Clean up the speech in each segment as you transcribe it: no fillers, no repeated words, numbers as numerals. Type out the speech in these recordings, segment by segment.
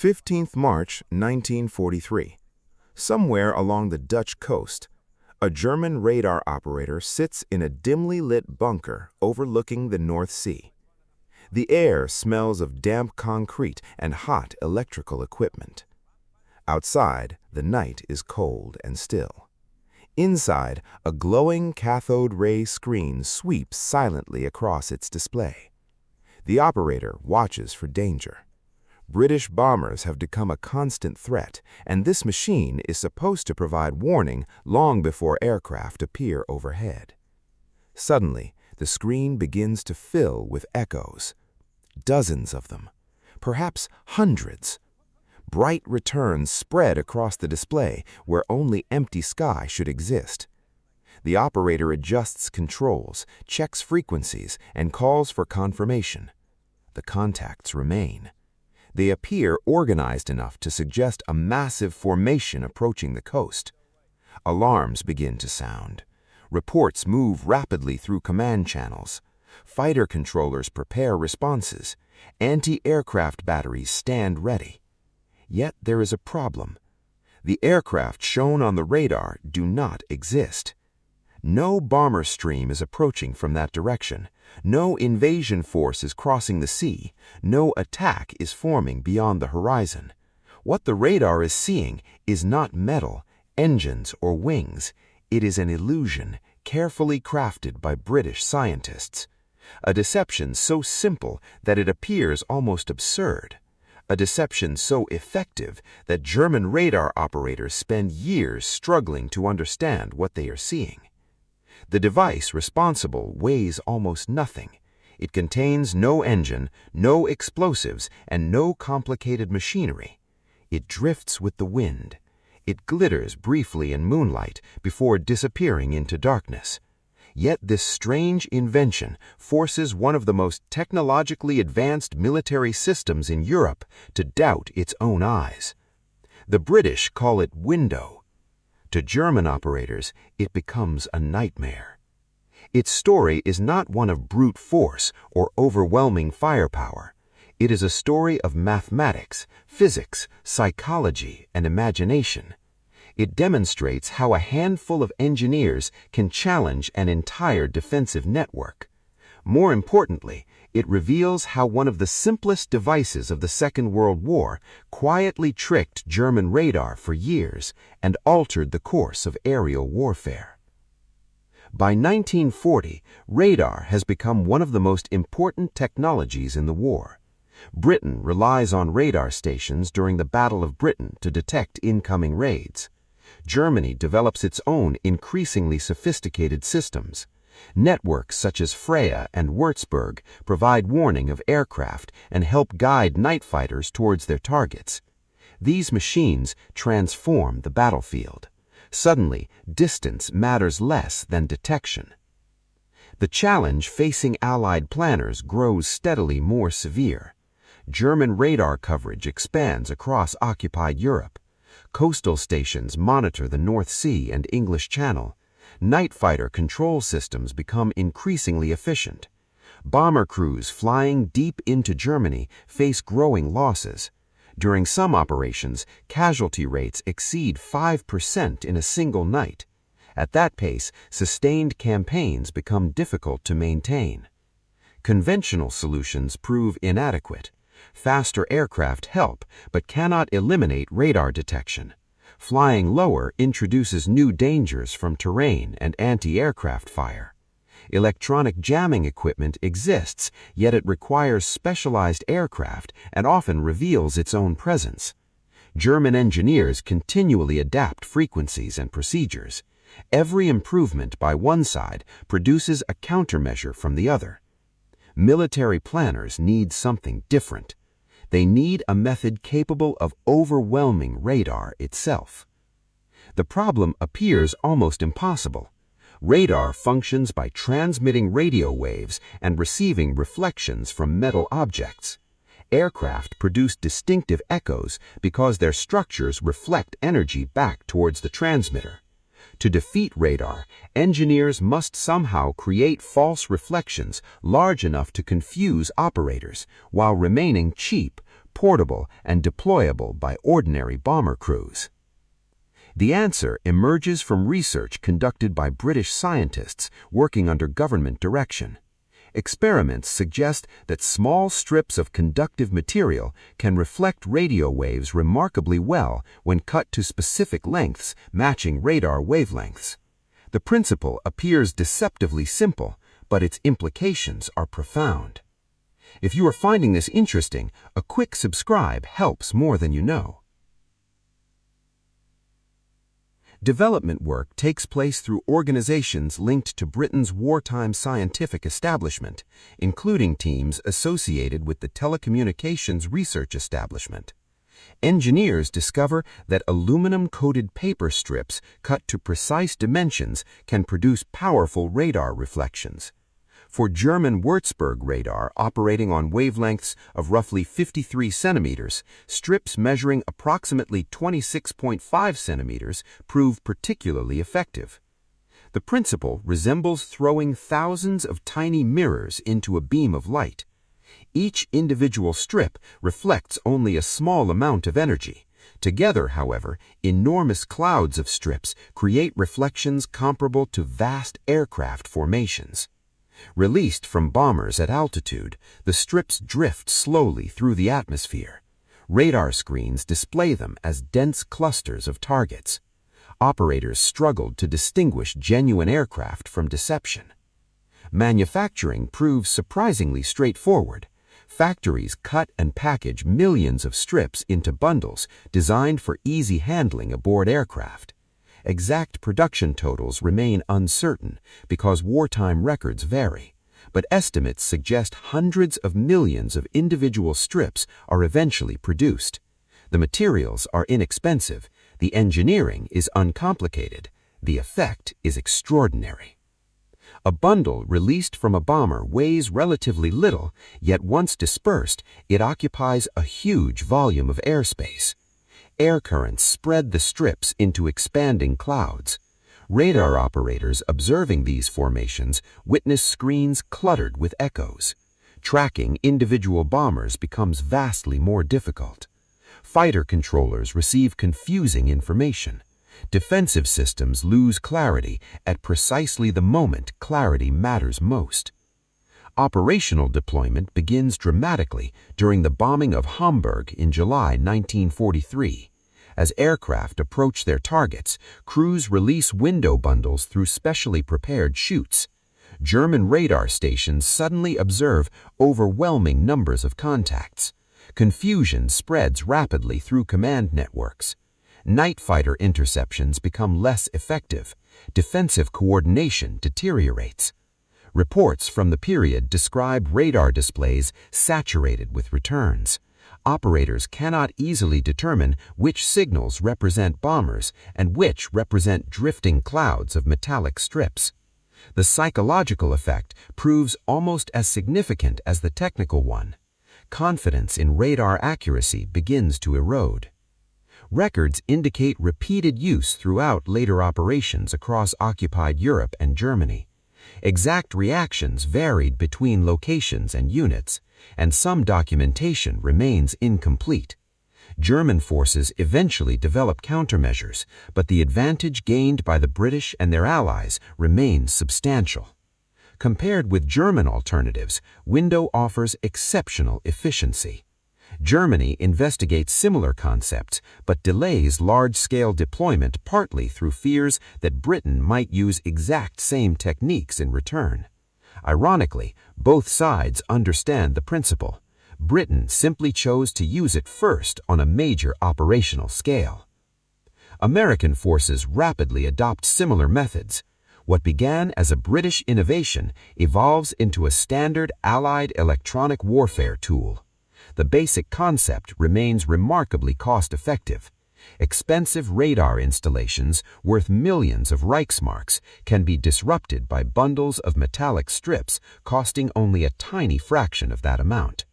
15th March 1943. Somewhere along the Dutch coast, a German radar operator sits in a dimly lit bunker overlooking the North Sea. The air smells of damp concrete and hot electrical equipment. Outside, the night is cold and still. Inside, a glowing cathode ray screen sweeps silently across its display. The operator watches for danger. British bombers have become a constant threat, and this machine is supposed to provide warning long before aircraft appear overhead. Suddenly, the screen begins to fill with echoes. Dozens of them, perhaps hundreds. Bright returns spread across the display where only empty sky should exist. The operator adjusts controls, checks frequencies, and calls for confirmation. The contacts remain. They appear organized enough to suggest a massive formation approaching the coast. Alarms begin to sound. Reports move rapidly through command channels. Fighter controllers prepare responses. Anti-aircraft batteries stand ready. Yet there is a problem. The aircraft shown on the radar do not exist. No bomber stream is approaching from that direction. No invasion force is crossing the sea. No attack is forming beyond the horizon. What the radar is seeing is not metal, engines, or wings. It is an illusion carefully crafted by British scientists. A deception so simple that it appears almost absurd. A deception so effective that German radar operators spend years struggling to understand what they are seeing. The device responsible weighs almost nothing. It contains no engine, no explosives, and no complicated machinery. It drifts with the wind. It glitters briefly in moonlight before disappearing into darkness. Yet this strange invention forces one of the most technologically advanced military systems in Europe to doubt its own eyes. The British call it window. To German operators, it becomes a nightmare. Its story is not one of brute force or overwhelming firepower. It is a story of mathematics, physics, psychology, and imagination. It demonstrates how a handful of engineers can challenge an entire defensive network. More importantly, it reveals how one of the simplest devices of the Second World War quietly tricked German radar for years and altered the course of aerial warfare. By 1940, radar has become one of the most important technologies in the war. Britain relies on radar stations during the Battle of Britain to detect incoming raids. Germany develops its own increasingly sophisticated systems. Networks such as Freya and Würzburg provide warning of aircraft and help guide night fighters towards their targets. These machines transform the battlefield. Suddenly, distance matters less than detection. The challenge facing Allied planners grows steadily more severe. German radar coverage expands across occupied Europe. Coastal stations monitor the North Sea and English Channel. Night fighter control systems become increasingly efficient. Bomber crews flying deep into Germany face growing losses. During some operations, casualty rates exceed 5% in a single night. At that pace, sustained campaigns become difficult to maintain. Conventional solutions prove inadequate. Faster aircraft help, but cannot eliminate radar detection. Flying lower introduces new dangers from terrain and anti-aircraft fire. Electronic jamming equipment exists, yet it requires specialized aircraft and often reveals its own presence. German engineers continually adapt frequencies and procedures. Every improvement by one side produces a countermeasure from the other. Military planners need something different. They need a method capable of overwhelming radar itself. The problem appears almost impossible. Radar functions by transmitting radio waves and receiving reflections from metal objects. Aircraft produce distinctive echoes because their structures reflect energy back towards the transmitter. To defeat radar, engineers must somehow create false reflections large enough to confuse operators while remaining cheap, portable and deployable by ordinary bomber crews? The answer emerges from research conducted by British scientists working under government direction. Experiments suggest that small strips of conductive material can reflect radio waves remarkably well when cut to specific lengths matching radar wavelengths. The principle appears deceptively simple, but its implications are profound. If you are finding this interesting, a quick subscribe helps more than you know. Development work takes place through organizations linked to Britain's wartime scientific establishment, including teams associated with the Telecommunications Research Establishment. Engineers discover that aluminum-coated paper strips cut to precise dimensions can produce powerful radar reflections. For German Würzburg radar operating on wavelengths of roughly 53 centimeters, strips measuring approximately 26.5 centimeters prove particularly effective. The principle resembles throwing thousands of tiny mirrors into a beam of light. Each individual strip reflects only a small amount of energy. Together, however, enormous clouds of strips create reflections comparable to vast aircraft formations. Released from bombers at altitude, the strips drift slowly through the atmosphere. Radar screens display them as dense clusters of targets. Operators struggled to distinguish genuine aircraft from deception. Manufacturing proves surprisingly straightforward. Factories cut and package millions of strips into bundles designed for easy handling aboard aircraft. Exact production totals remain uncertain because wartime records vary, but estimates suggest hundreds of millions of individual strips are eventually produced. The materials are inexpensive, the engineering is uncomplicated, the effect is extraordinary. A bundle released from a bomber weighs relatively little, yet once dispersed, it occupies a huge volume of airspace. Air currents spread the strips into expanding clouds. Radar operators observing these formations witness screens cluttered with echoes. Tracking individual bombers becomes vastly more difficult. Fighter controllers receive confusing information. Defensive systems lose clarity at precisely the moment clarity matters most. Operational deployment begins dramatically during the bombing of Hamburg in July 1943. As aircraft approach their targets, crews release window bundles through specially prepared chutes. German radar stations suddenly observe overwhelming numbers of contacts. Confusion spreads rapidly through command networks. Night fighter interceptions become less effective. Defensive coordination deteriorates. Reports from the period describe radar displays saturated with returns. Operators cannot easily determine which signals represent bombers and which represent drifting clouds of metallic strips. The psychological effect proves almost as significant as the technical one. Confidence in radar accuracy begins to erode. Records indicate repeated use throughout later operations across occupied Europe and Germany. Exact reactions varied between locations and units, and some documentation remains incomplete. German forces eventually develop countermeasures, but the advantage gained by the British and their allies remains substantial. Compared with German alternatives, Window offers exceptional efficiency. Germany investigates similar concepts, but delays large-scale deployment partly through fears that Britain might use exact same techniques in return. Ironically, both sides understand the principle. Britain simply chose to use it first on a major operational scale. American forces rapidly adopt similar methods. What began as a British innovation evolves into a standard Allied electronic warfare tool. The basic concept remains remarkably cost-effective. Expensive radar installations worth millions of Reichsmarks can be disrupted by bundles of metallic strips costing only a tiny fraction of that amount.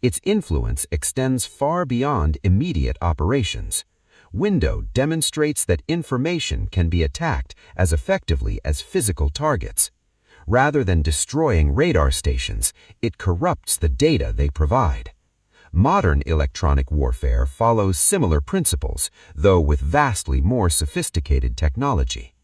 Its influence extends far beyond immediate operations. Window demonstrates that information can be attacked as effectively as physical targets. Rather than destroying radar stations, it corrupts the data they provide. Modern electronic warfare follows similar principles, though with vastly more sophisticated technology.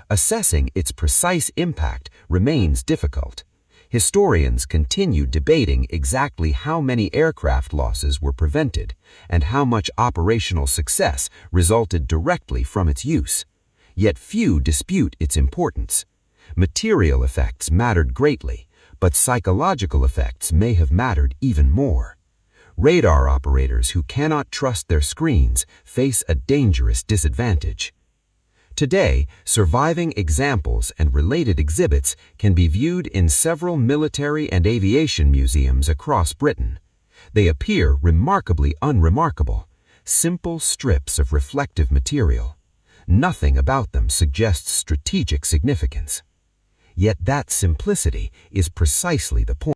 Assessing its precise impact remains difficult. Historians continue debating exactly how many aircraft losses were prevented and how much operational success resulted directly from its use. Yet few dispute its importance. Material effects mattered greatly, but psychological effects may have mattered even more. Radar operators who cannot trust their screens face a dangerous disadvantage. Today, surviving examples and related exhibits can be viewed in several military and aviation museums across Britain. They appear remarkably unremarkable, simple strips of reflective material. Nothing about them suggests strategic significance. Yet that simplicity is precisely the point.